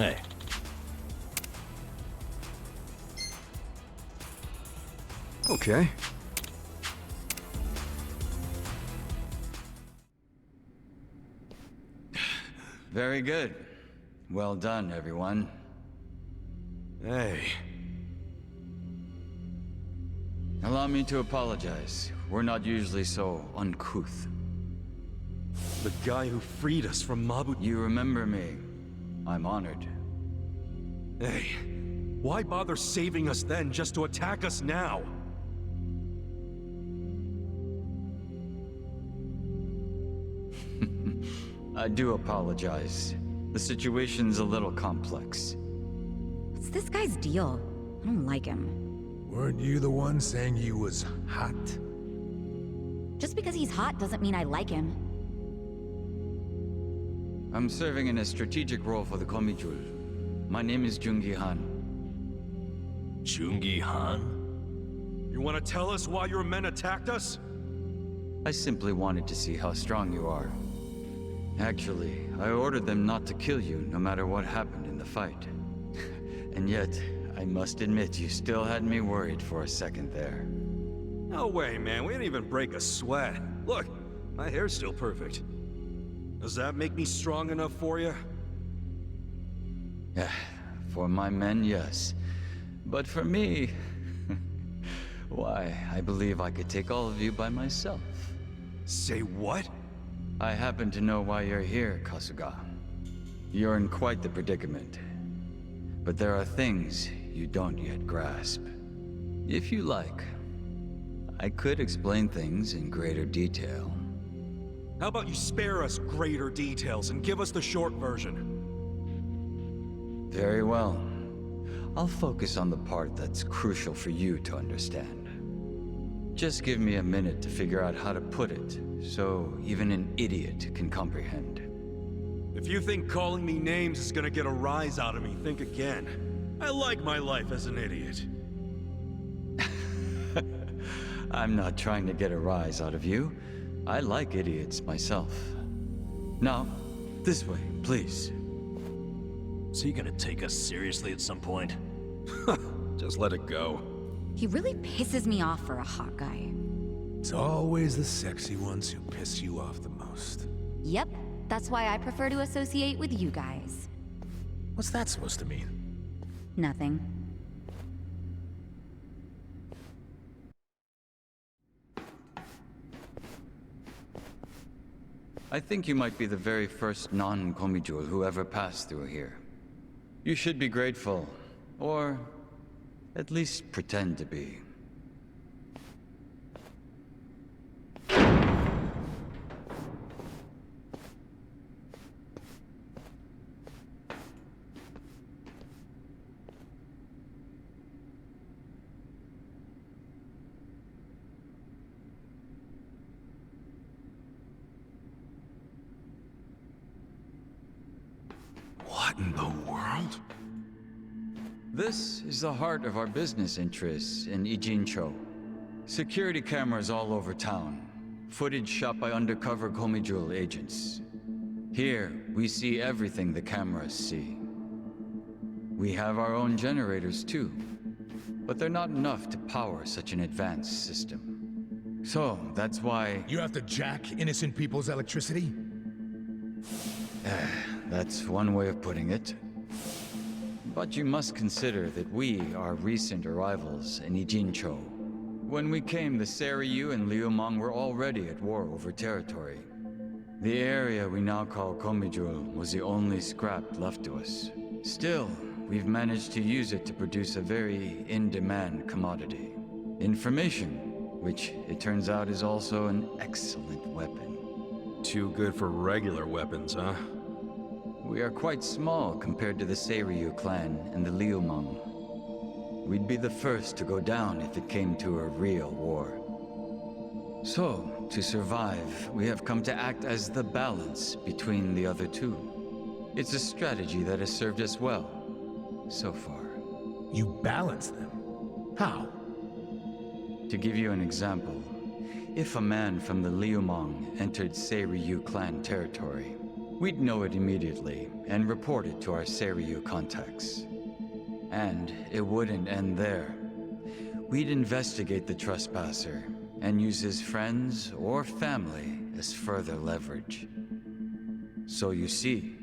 Hey. Okay. Very good. Well done, everyone. Hey. Allow me to apologize. We're not usually so uncouth. The guy who freed us from Mabu... You remember me. I'm honored. Hey. Why bother saving us then just to attack us now? I do apologize. The situation's a little complex. What's this guy's deal? I don't like him. Weren't you the one saying he was hot? Just because he's hot doesn't mean I like him. I'm serving in a strategic role for the Geomijul. My name is Jungi Han. Jungi Han? You want to tell us why your men attacked us? I simply wanted to see how strong you are. Actually, I ordered them not to kill you no matter what happened in the fight. And yet, I must admit you still had me worried for a second there. No way, man. We didn't even break a sweat. Look, my hair's still perfect. Does that make me strong enough for you? For my men, yes. But for me... why, I believe I could take all of you by myself. Say what? I happen to know why you're here, Kasuga. You're in quite the predicament. But there are things you don't yet grasp. If you like, I could explain things in greater detail. How about you spare us greater details and give us the short version? Very well. I'll focus on the part that's crucial for you to understand. Just give me a minute to figure out how to put it, so even an idiot can comprehend. If you think calling me names is gonna get a rise out of me, think again. I like my life as an idiot. I'm not trying to get a rise out of you. I like idiots myself. Now, this way, please. Is he gonna take us seriously at some point? Just let it go. He really pisses me off for a hot guy. It's always the sexy ones who piss you off the most. Yep, that's why I prefer to associate with you guys. What's that supposed to mean? Nothing. I think you might be the very first non-Geomijul who ever passed through here. You should be grateful, or at least pretend to be. What in the world? This is the heart of our business interests in Ijincho. Security cameras all over town. Footage shot by undercover Geomijul agents. Here, we see everything the cameras see. We have our own generators too, but they're not enough to power such an advanced system. So, that's why... You have to jack innocent people's electricity? That's one way of putting it. But you must consider that we are recent arrivals in Ijincho. When we came, the Seiryu and Liumang were already at war over territory. The area we now call Geomijul was the only scrap left to us. Still, we've managed to use it to produce a very in-demand commodity. Information, which it turns out is also an excellent weapon. Too good for regular weapons, huh? We are quite small compared to the Seiryu clan and the Liumang. We'd be the first to go down if it came to a real war. So, to survive, we have come to act as the balance between the other two. It's a strategy that has served us well, so far. You balance them? How? To give you an example, if a man from the Liumang entered Seiryu clan territory, We'd know it immediately and report it to our Seiryu contacts. And it wouldn't end there. We'd investigate the trespasser and use his friends or family as further leverage. So you see,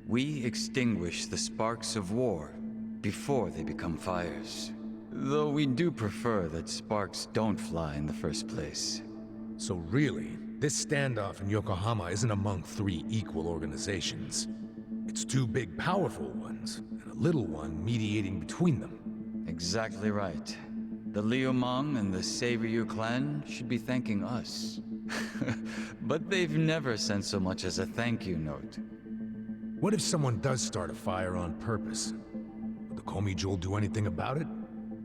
we extinguish the sparks of war before they become fires. Though we do prefer that sparks don't fly in the first place. So really, this standoff in Yokohama isn't among three equal organizations. It's two big, powerful ones, and a little one mediating between them. Exactly right. The Liumang and the Seiryu clan should be thanking us. But they've never sent so much as a thank you note. What if someone does start a fire on purpose? Would the Geomijul do anything about it?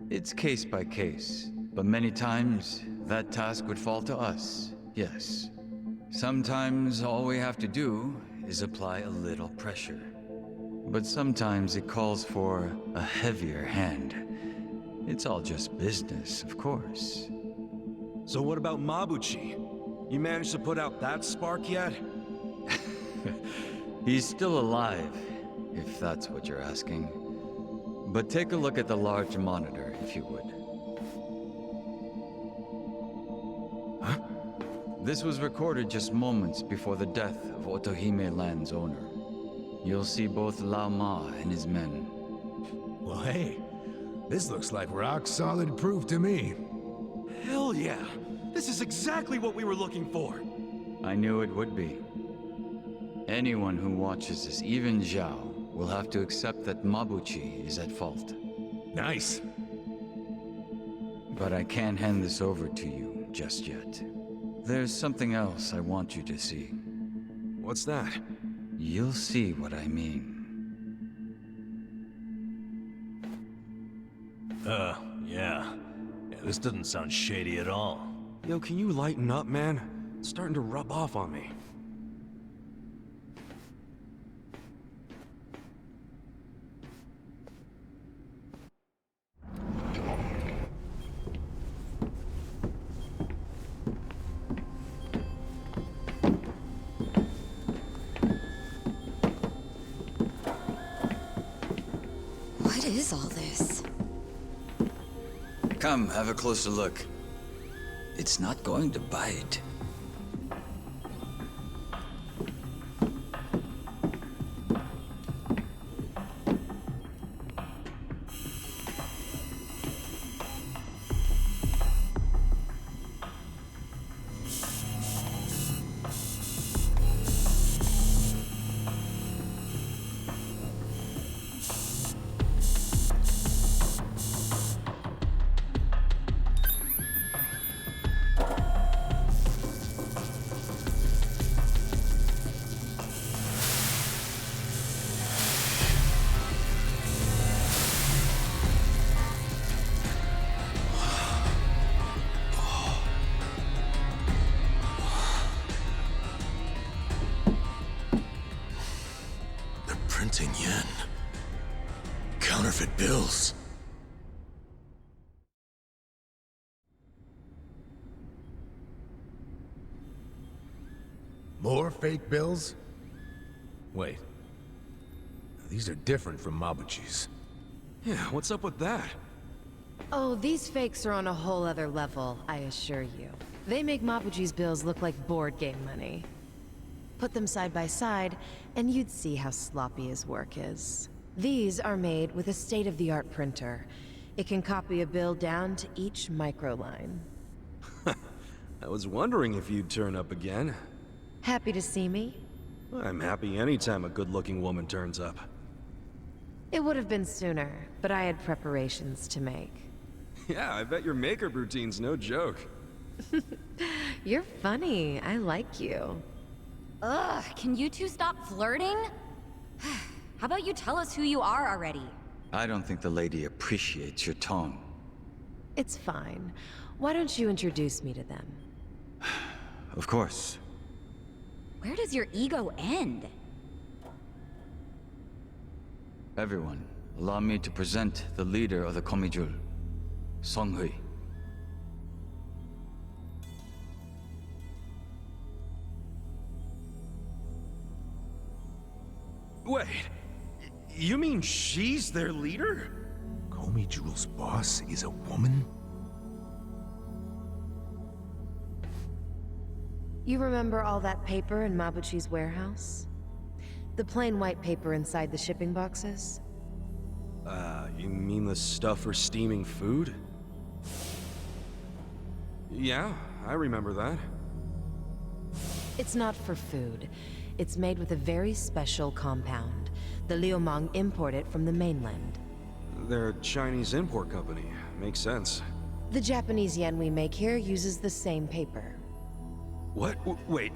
It's case by case, but many times that task would fall to us, yes. Sometimes all we have to do is apply a little pressure. But sometimes it calls for a heavier hand. It's all just business, of course. So what about Mabuchi? You managed to put out that spark yet? He's still alive, if that's what you're asking. But take a look at the large monitor, if you would. Huh? This was recorded just moments before the death of Otohime Land's owner. You'll see both Lao Ma and his men. Well, hey, this looks like rock-solid proof to me. Hell yeah! This is exactly what we were looking for! I knew it would be. Anyone who watches this, even Zhao, will have to accept that Mabuchi is at fault. Nice. But I can't hand this over to you just yet. There's something else I want you to see. What's that? You'll see what I mean. Yeah. This doesn't sound shady at all. Yo, can you lighten up, man? It's starting to rub off on me. What is all this? Come, have a closer look. It's not going to bite. Printing yen. Counterfeit bills. More fake bills? Wait. These are different from Mabuchi's. Yeah, what's up with that? Oh, these fakes are on a whole other level, I assure you. They make Mabuchi's bills look like board game money. Put them side by side, and you'd see how sloppy his work is. These are made with a state-of-the-art printer. It can copy a bill down to each microline. I was wondering if you'd turn up again. Happy to see me? I'm happy anytime a good-looking woman turns up. It would have been sooner, but I had preparations to make. Yeah, I bet your makeup routine's no joke. You're funny. I like you. Ugh, can you two stop flirting? How about you tell us who you are already? I don't think the lady appreciates your tone. It's fine. Why don't you introduce me to them? Of course. Where does your ego end? Everyone, allow me to present the leader of the Geomijul, Seong-Hui. Wait, you mean she's their leader? Geomijul's boss is a woman? You remember all that paper in Mabuchi's warehouse? The plain white paper inside the shipping boxes? You mean the stuff for steaming food? Yeah, I remember that. It's not for food. It's made with a very special compound. The Liumang import it from the mainland. They're a Chinese import company. Makes sense. The Japanese yen we make here uses the same paper. What? Wait,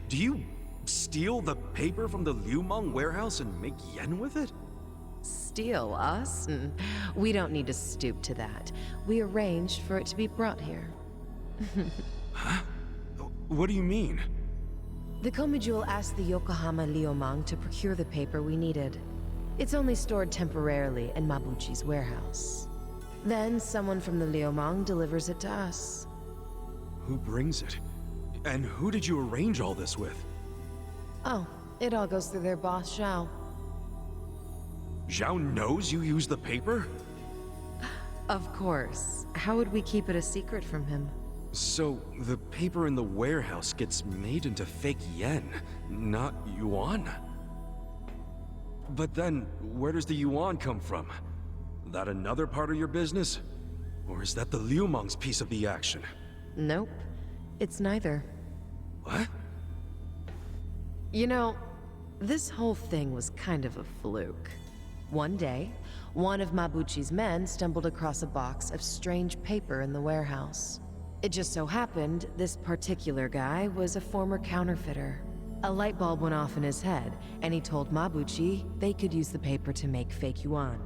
do you steal the paper from the Liumang warehouse and make yen with it? Steal us? We don't need to stoop to that. We arranged for it to be brought here. Huh? What do you mean? The Geomijul asked the Yokohama Liumang to procure the paper we needed. It's only stored temporarily in Mabuchi's warehouse. Then someone from the Liumang delivers it to us. Who brings it? And who did you arrange all this with? Oh, it all goes through their boss, Zhao. Zhao knows you used the paper? Of course. How would we keep it a secret from him? So, the paper in the warehouse gets made into fake yen, not yuan? But then, where does the yuan come from? That another part of your business? Or is that the Liumang's piece of the action? Nope. It's neither. What? You know, this whole thing was kind of a fluke. One day, one of Mabuchi's men stumbled across a box of strange paper in the warehouse. It just so happened this particular guy was a former counterfeiter. A light bulb went off in his head, and he told Mabuchi they could use the paper to make fake yuan.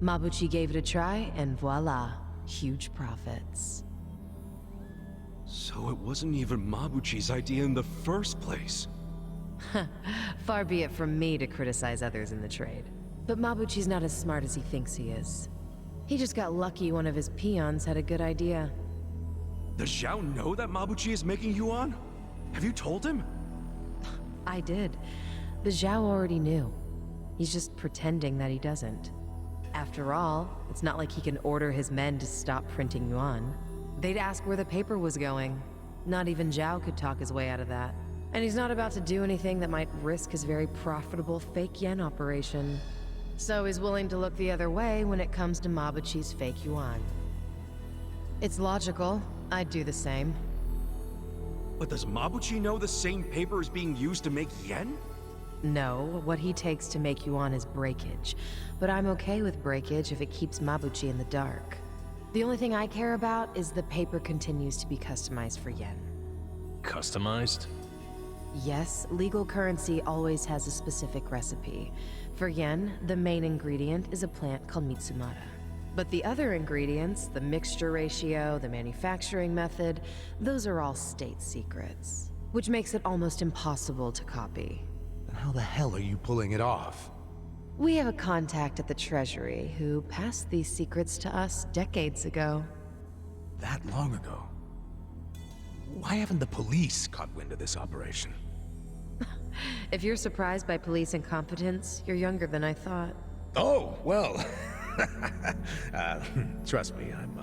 Mabuchi gave it a try, and voila, huge profits. So it wasn't even Mabuchi's idea in the first place. Far be it from me to criticize others in the trade. But Mabuchi's not as smart as he thinks he is. He just got lucky one of his peons had a good idea. Does Zhao know that Mabuchi is making yuan? Have you told him? I did. But Zhao already knew. He's just pretending that he doesn't. After all, it's not like he can order his men to stop printing yuan. They'd ask where the paper was going. Not even Zhao could talk his way out of that. And he's not about to do anything that might risk his very profitable fake yen operation. So he's willing to look the other way when it comes to Mabuchi's fake yuan. It's logical. I'd do the same. But does Mabuchi know the same paper is being used to make yen? No, what he takes to make yuan is breakage. But I'm okay with breakage if it keeps Mabuchi in the dark. The only thing I care about is the paper continues to be customized for yen. Customized? Yes, legal currency always has a specific recipe. For yen, the main ingredient is a plant called Mitsumara. But the other ingredients, the mixture ratio, the manufacturing method, those are all state secrets. Which makes it almost impossible to copy. Then how the hell are you pulling it off? We have a contact at the Treasury who passed these secrets to us decades ago. That long ago? Why haven't the police caught wind of this operation? If you're surprised by police incompetence, you're younger than I thought. Oh, well. Trust me, I'm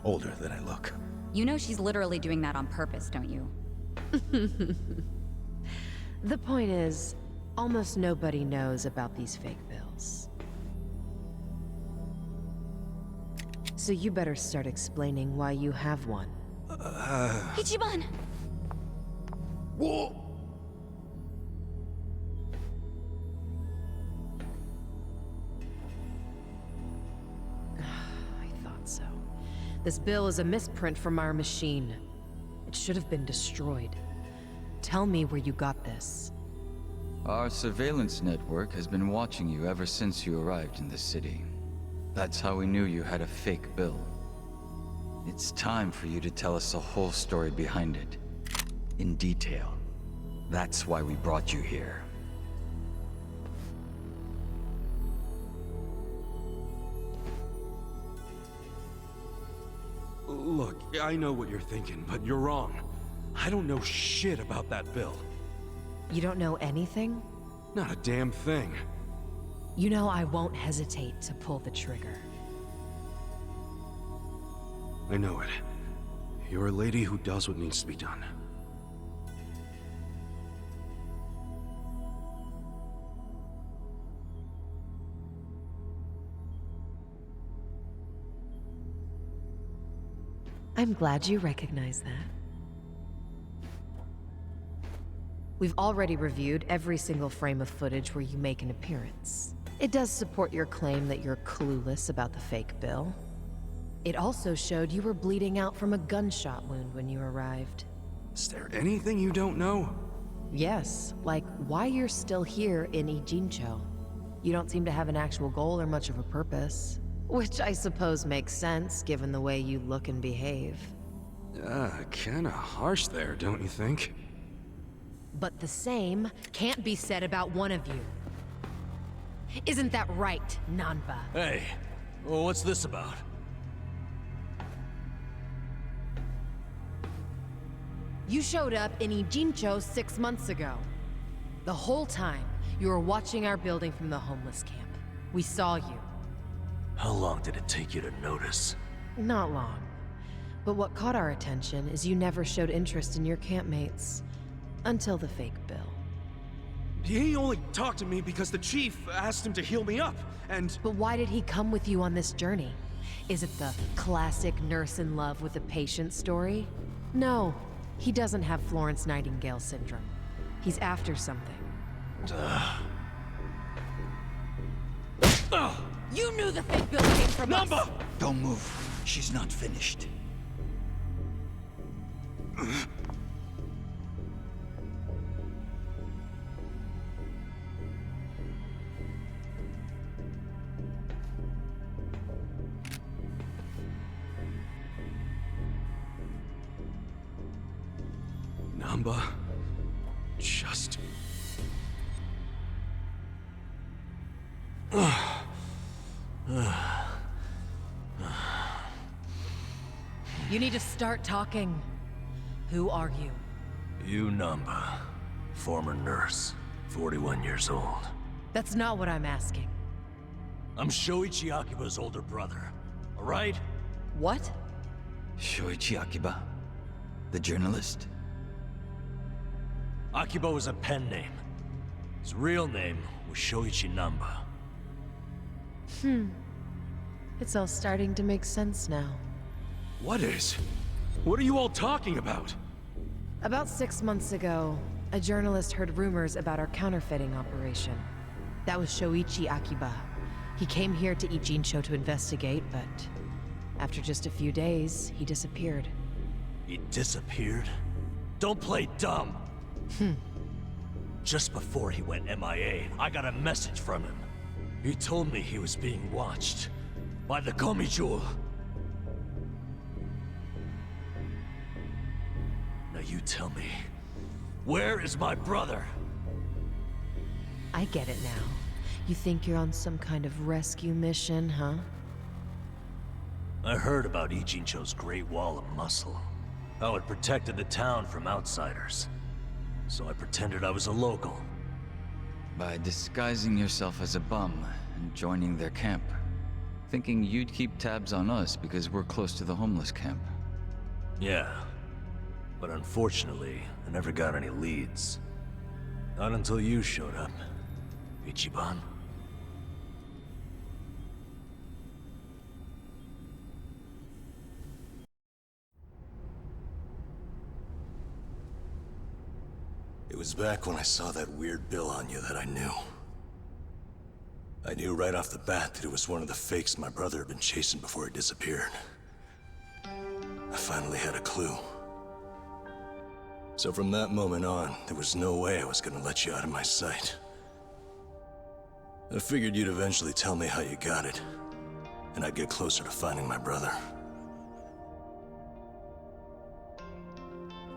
older than I look. You know she's literally doing that on purpose, don't you? The point is, almost nobody knows about these fake bills. So you better start explaining why you have one. Ichiban! Whoa! I thought so. This bill is a misprint from our machine. It should have been destroyed. Tell me where you got this. Our surveillance network has been watching you ever since you arrived in the city. That's how we knew you had a fake bill. It's time for you to tell us the whole story behind it. In detail. That's why we brought you here. Look, I know what you're thinking, but you're wrong. I don't know shit about that bill. You don't know anything? Not a damn thing. You know I won't hesitate to pull the trigger. I know it. You're a lady who does what needs to be done. I'm glad you recognize that. We've already reviewed every single frame of footage where you make an appearance. It does support your claim that you're clueless about the fake bill. It also showed you were bleeding out from a gunshot wound when you arrived. Is there anything you don't know? Yes, like why you're still here in Ijincho. You don't seem to have an actual goal or much of a purpose. Which I suppose makes sense, given the way you look and behave. Kinda harsh there, don't you think? But the same can't be said about one of you. Isn't that right, Nanba? Hey, well, what's this about? You showed up in Ijincho 6 months ago. The whole time, you were watching our building from the homeless camp. We saw you. How long did it take you to notice? Not long. But what caught our attention is you never showed interest in your campmates. Until the fake bill. He only talked to me because the chief asked him to heal me up, and... But why did he come with you on this journey? Is it the classic nurse in love with a patient story? No, he doesn't have Florence Nightingale syndrome. He's after something. You knew the fake bill came from us! Don't move. She's not finished. Namba... just... You need to start talking. Who are you? You Namba, former nurse, 41 years old. That's not what I'm asking. I'm Shoichi Akiba's older brother, alright? What? Shoichi Akiba, the journalist? Akiba was a pen name. His real name was Shoichi Namba. It's all starting to make sense now. What is? What are you all talking about? About 6 months ago, a journalist heard rumors about our counterfeiting operation. That was Shoichi Akiba. He came here to Ijincho to investigate, but after just a few days, he disappeared. He disappeared? Don't play dumb! Just before he went MIA, I got a message from him. He told me he was being watched by the Geomijul. Now you tell me, where is my brother? I get it now. You think you're on some kind of rescue mission, huh? I heard about Ijincho's Great Wall of Muscle. How it protected the town from outsiders. So I pretended I was a local. By disguising yourself as a bum and joining their camp. Thinking you'd keep tabs on us because we're close to the homeless camp. Yeah. But unfortunately, I never got any leads. Not until you showed up, Ichiban. It was back when I saw that weird bill on you that I knew. I knew right off the bat that it was one of the fakes my brother had been chasing before he disappeared. I finally had a clue. So from that moment on, there was no way I was gonna let you out of my sight. I figured you'd eventually tell me how you got it, and I'd get closer to finding my brother.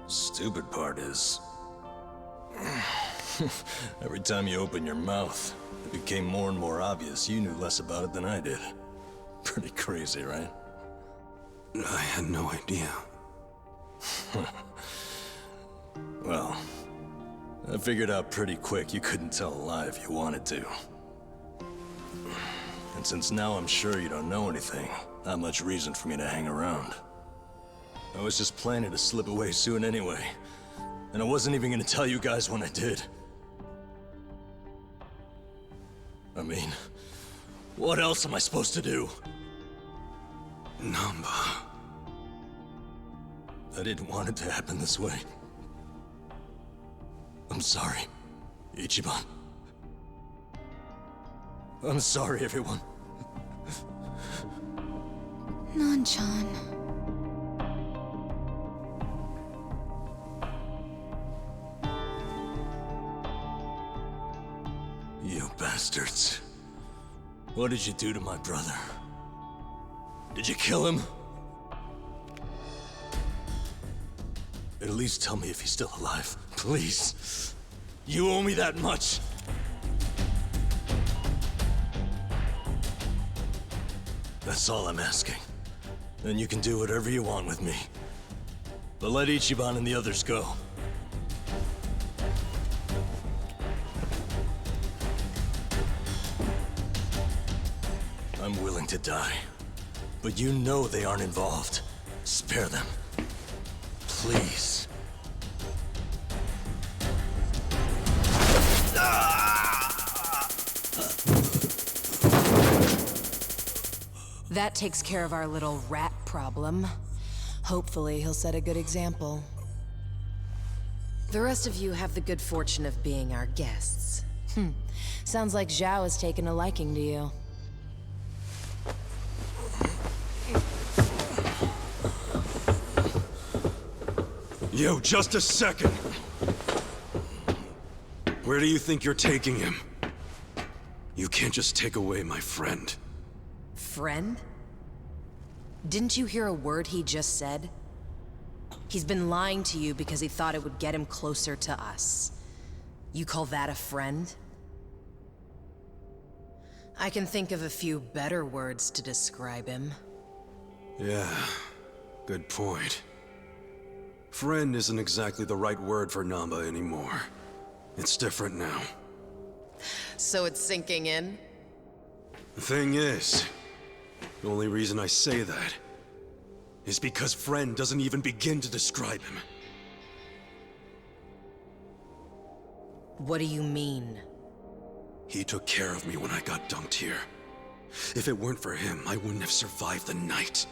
Stupid part is... every time you open your mouth, it became more and more obvious you knew less about it than I did. Pretty crazy, right? I had no idea. Well, I figured out pretty quick you couldn't tell a lie if you wanted to. And since now I'm sure you don't know anything, not much reason for me to hang around. I was just planning to slip away soon anyway. And I wasn't even gonna tell you guys when I did. I mean, what else am I supposed to do? Namba. I didn't want it to happen this way. I'm sorry, Ichiban. I'm sorry, everyone. Nan-chan. You bastards. What did you do to my brother? Did you kill him? At least tell me if he's still alive, please. You owe me that much. That's all I'm asking. Then you can do whatever you want with me. But let Ichiban and the others go. I'm willing to die. But you know they aren't involved. Spare them. Please. That takes care of our little rat problem. Hopefully, he'll set a good example. The rest of you have the good fortune of being our guests. Sounds like Zhao has taken a liking to you. Yo, just a second! Where do you think you're taking him? You can't just take away my friend. Friend? Didn't you hear a word he just said? He's been lying to you because he thought it would get him closer to us. You call that a friend? I can think of a few better words to describe him. Yeah, good point. Friend isn't exactly the right word for Namba anymore. It's different now. So it's sinking in? The thing is, the only reason I say that is because friend doesn't even begin to describe him. What do you mean? He took care of me when I got dumped here. If it weren't for him, I wouldn't have survived the night.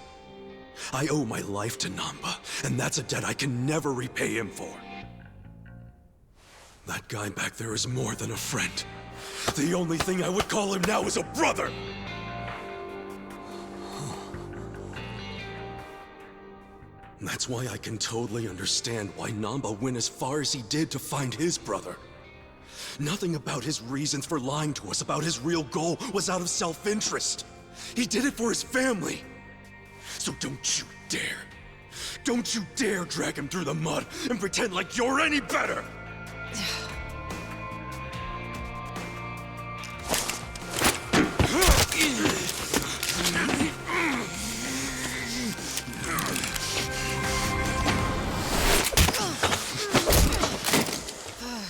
I owe my life to Namba, and that's a debt I can never repay him for. That guy back there is more than a friend. The only thing I would call him now is a brother! That's why I can totally understand why Namba went as far as he did to find his brother. Nothing about his reasons for lying to us about his real goal was out of self-interest. He did it for his family. So don't you dare. Don't you dare drag him through the mud and pretend like you're any better!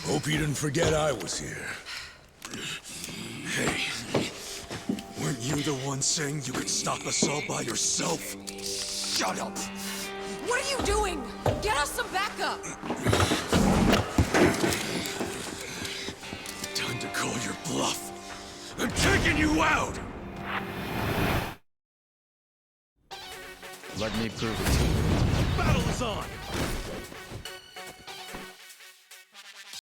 Hope you didn't forget I was here. Hey, weren't you the one saying you could stop us all by yourself? Shut up! What are you doing? Get us some backup! Time to call your bluff. I'm taking you out! Let me prove it to you. Battle